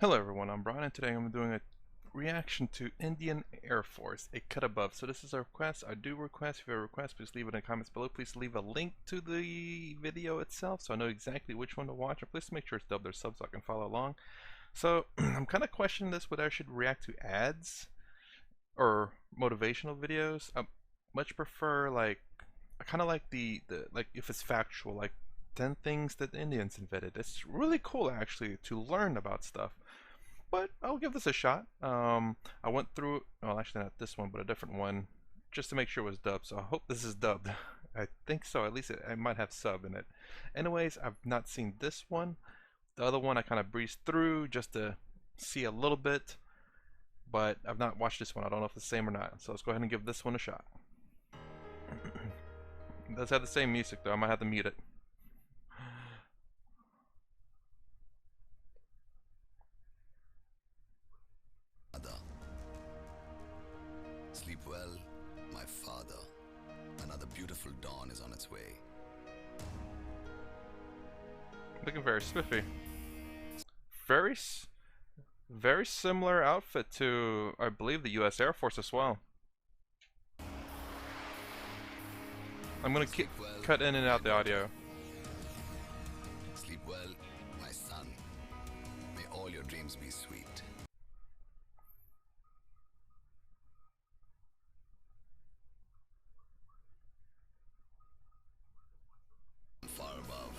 Hello everyone, I'm Brian and today I'm doing a reaction to Indian Air Force, a cut above. So this is a request. I do request. If you have a request, please leave it in the comments below. Please leave a link to the video itself so I know exactly which one to watch. And please make sure it's dubbed or subbed so I can follow along. So I'm kind of questioning this, whether I should react to ads or motivational videos. I much prefer I kind of like the like if it's factual, like 10 things that the Indians invented. It's really cool actually to learn about stuff, but I'll give this a shot. I went through, well, actually not this one, but a different one, just to make sure it was dubbed. So I hope this is dubbed. I think so. At least I might have sub in it. Anyways, I've not seen this one. The other one I kind of breezed through just to see a little bit, but I've not watched this one. I don't know if it's the same or not. So let's go ahead and give this one a shot. It does have the same music though. I might have to mute it. Sleep well, my father. Another beautiful dawn is on its way. Looking very spiffy. Very similar outfit to, I believe, the U.S. Air Force as well. I'm gonna cut in and out the audio. Sleep well, my son. May all your dreams be sweet. Far above,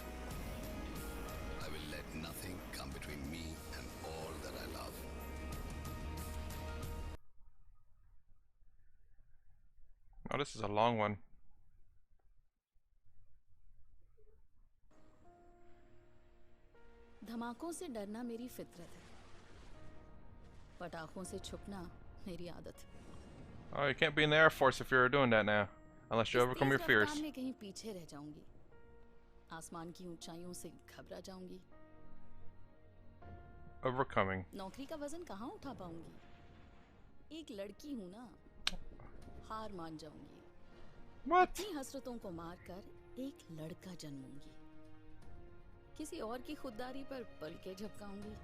I will let nothing come between me and all that I love. Oh, this is a long one. धमाकों से डरना मेरी फितरत है, पटाखों से छुपना मेरी आदत है। Oh, you can't be in the Air Force if you're doing that now, unless you overcome your fears. मैं कहीं पीछे रह जाऊंगी, आसमान की ऊंचाइयों से घबरा जाऊंगी। Overcoming. नौकरी का वजन कहाँ उठा पाऊंगी? एक लड़की हूँ ना, हार मान जाऊंगी। What? अपनी हसरतों को मारकर एक लड़का जन्मूंगी, किसी और की खुददारी पर पल के झपकाऊंगी।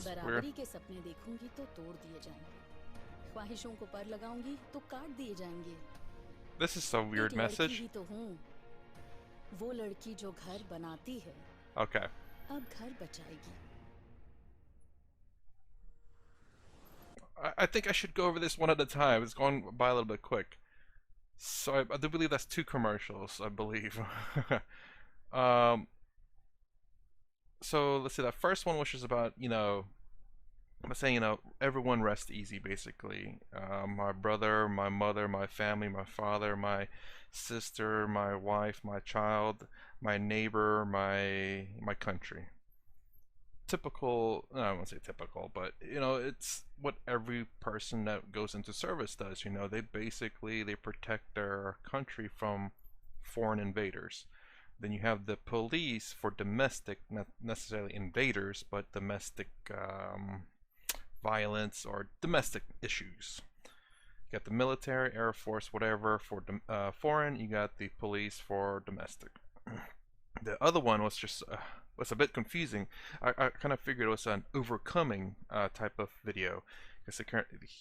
बराबरी के सपने देखूंगी तो तोड़ दिए जाएंगे, ख्वाहिशों को पर लगाऊंगी तो काट दिए जाएंगे। This is a weird message. ही तो हूँ, वो लड़की जो घर बनाती है। Okay. अब घर बचाएगी। I think I should go over this one at a time. It's going by a little bit quick. So I do believe that's 2 commercials, I believe. So let's see, that first one was just about, I'm saying, everyone rest easy, basically. My brother, my mother, my family, my father, my sister, my wife, my child, my neighbor, my country. Typical, I don't want to say typical, but it's what every person that goes into service does. They protect their country from foreign invaders. Then you have the police for domestic, not necessarily invaders, but domestic violence or domestic issues. You got the military, Air Force, whatever for foreign. You got the police for domestic. The other one was just was a bit confusing. I kind of figured it was an overcoming type of video because he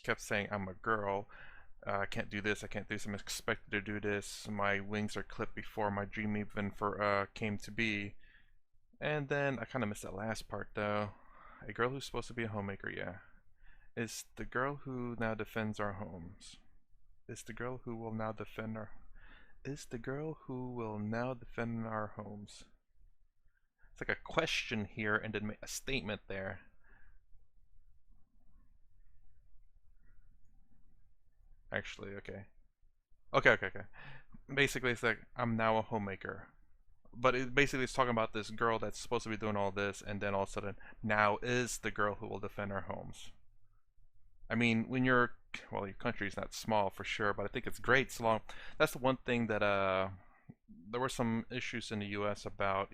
kept saying, "I'm a girl. I can't do this. I can't do this. I'm expected to do this. My wings are clipped before my dream even came to be." And then I kind of missed that last part though. A girl who's supposed to be a homemaker, yeah. Is the girl who now defends our homes. Is the girl who will now defend our homes. It's like a question here and then a statement there. Actually, okay. Okay. Basically, it's like, I'm now a homemaker. But it's talking about this girl that's supposed to be doing all this, and then all of a sudden, now is the girl who will defend our homes. I mean, when your country's not small for sure, but I think it's great. So long. That's the one thing that there were some issues in the U.S. about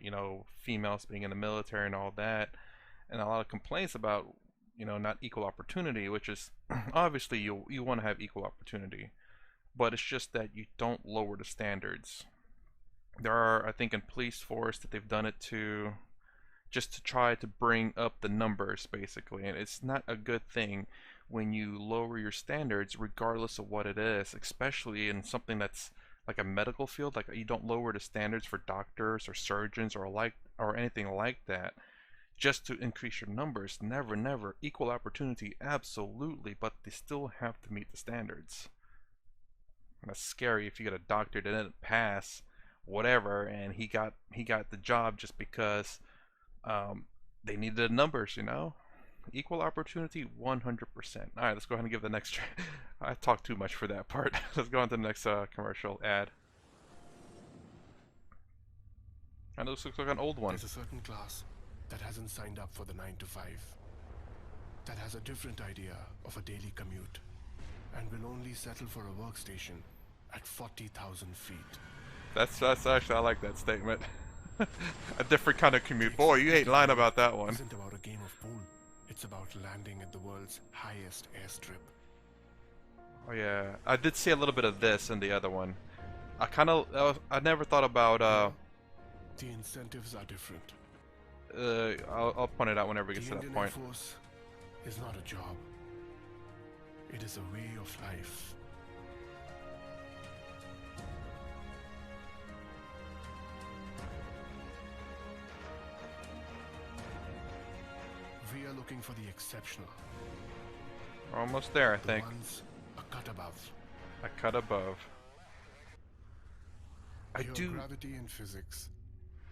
females being in the military and all that, and a lot of complaints about not equal opportunity, which is obviously you want to have equal opportunity, but it's just that you don't lower the standards. There are, I think, in police force that they've done it to. just to try to bring up the numbers, basically. And it's not a good thing when you lower your standards, regardless of what it is, especially in something that's like a medical field. Like, you don't lower the standards for doctors or surgeons or anything like that just to increase your numbers. Never, never. Equal opportunity, absolutely, but they still have to meet the standards. And that's scary if you get a doctor that didn't pass whatever, and he got the job just because they needed the numbers, you know? Equal opportunity, 100%. All right, let's go ahead and give the next. I talked too much for that part. Let's go on to the next commercial ad. And this looks like an old one. There's a certain class that hasn't signed up for the 9 to 5, that has a different idea of a daily commute, and will only settle for a workstation at 40,000 feet. That's actually, I like that statement. A different kind of commute. Boy, you ain't lying about that one. Isn't about a game of pool. It's about landing at the world's highest airstrip. Oh yeah, I did see a little bit of this in the other one. I never thought about The incentives are different. I'll point it out whenever we get The to that Indian point. Air Force is not a job. It is a way of life. We are looking for the exceptional. We're almost there, I The think. ones a cut above. A cut above. I Your do. gravity and physics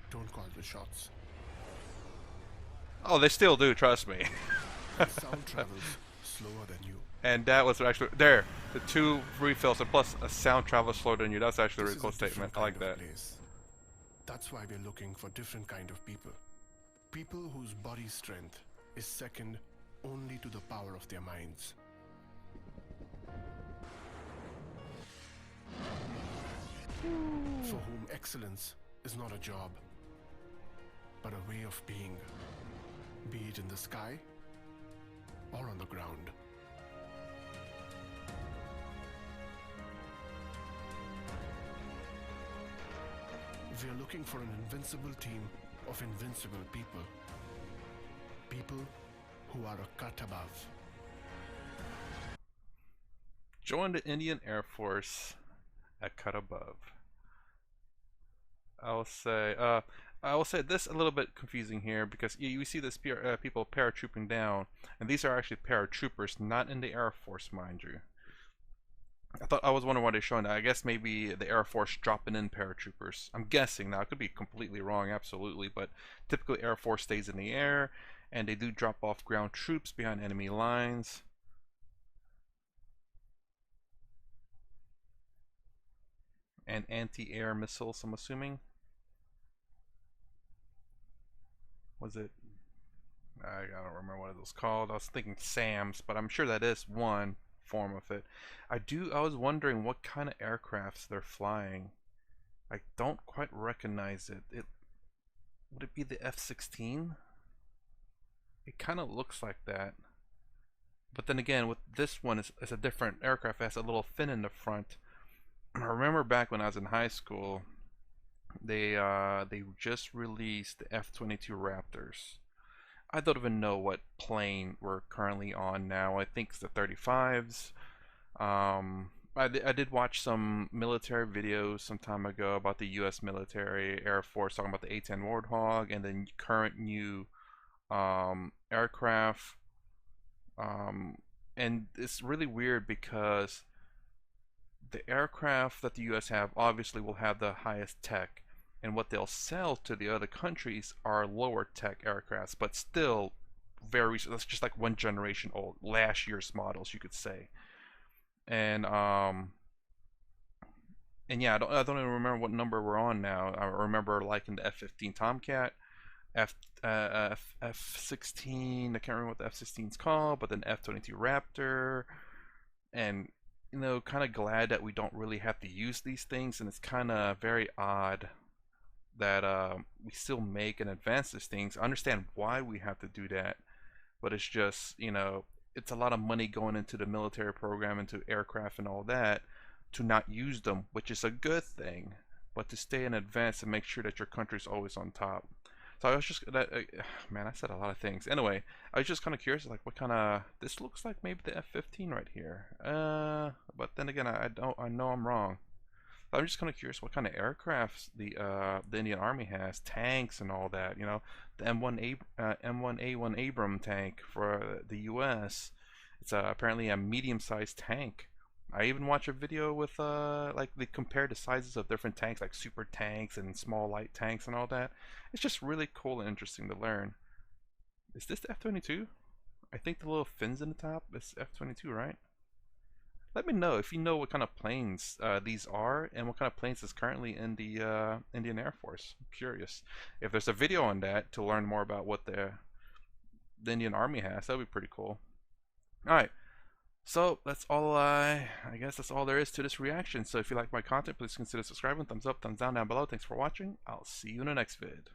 don't call the shots. Oh, they still do. Trust me. And sound travels slower than you. And that was actually there. The 2 refills and plus a sound travels slower than you. That's actually a This really is cool a different statement. I like kind of that. place. That's why we're looking for different kind of people. People whose body strength is second only to the power of their minds. For whom excellence is not a job, but a way of being, be it in the sky or on the ground. We are looking for an invincible team of invincible people. People who are a cut above. Join the Indian Air Force a cut above. I will say this a little bit confusing here because you see this people paratrooping down, and these are actually paratroopers, not in the Air Force, mind you. I was wondering why they're showing that. I guess maybe the Air Force dropping in paratroopers. I'm guessing now. I could be completely wrong, absolutely, but typically Air Force stays in the air, and they do drop off ground troops behind enemy lines. And anti-air missiles, I'm assuming. Was it? I don't remember what it was called. I was thinking SAMs, but I'm sure that is one form of it. I was wondering what kind of aircrafts they're flying. I don't quite recognize it. Would it be the F-16? It kind of looks like that. But then again, with this one, it's a different aircraft. It has a little fin in the front. I remember back when I was in high school, they just released the F-22 Raptors. I don't even know what plane we're currently on now. I think it's the 35s. I did watch some military videos some time ago about the U.S. military, Air Force, talking about the A-10 Warthog and the current new aircraft. And it's really weird because the aircraft that the U.S. have obviously will have the highest tech, and what they'll sell to the other countries are lower tech aircrafts, but still that's just like one generation old, last year's models, you could say. And yeah, I don't even remember what number we're on now. I remember liking the F-15 Tomcat, F-16. I can't remember what the F-16 is called, but then F-22 Raptor, and kind of glad that we don't really have to use these things, and it's kind of very odd that we still make and advance these things. I understand why we have to do that, but it's just, it's a lot of money going into the military program, into aircraft and all that, to not use them, which is a good thing, but to stay in advance and make sure that your country's always on top. So I was just that man, I said a lot of things. Anyway, I was just kind of curious, like what kind of this looks like maybe the F-15 right here. But then again, I know I'm wrong. So I'm just kind of curious what kind of aircrafts the Indian Army has, tanks and all that. You know, the M1A1 Abram tank for the U.S. It's apparently a medium-sized tank. I even watched a video with like they compared the sizes of different tanks, like super tanks and small light tanks and all that. It's just really cool and interesting to learn. Is this the F-22? I think the little fins in the top is F-22, right? Let me know if you know what kind of planes these are and what kind of planes is currently in the Indian Air Force. I'm curious. If there's a video on that to learn more about what the Indian Army has, that would be pretty cool. Alright, so that's all I guess that's all there is to this reaction. So if you like my content, please consider subscribing, thumbs up, thumbs down below. Thanks for watching. I'll see you in the next vid.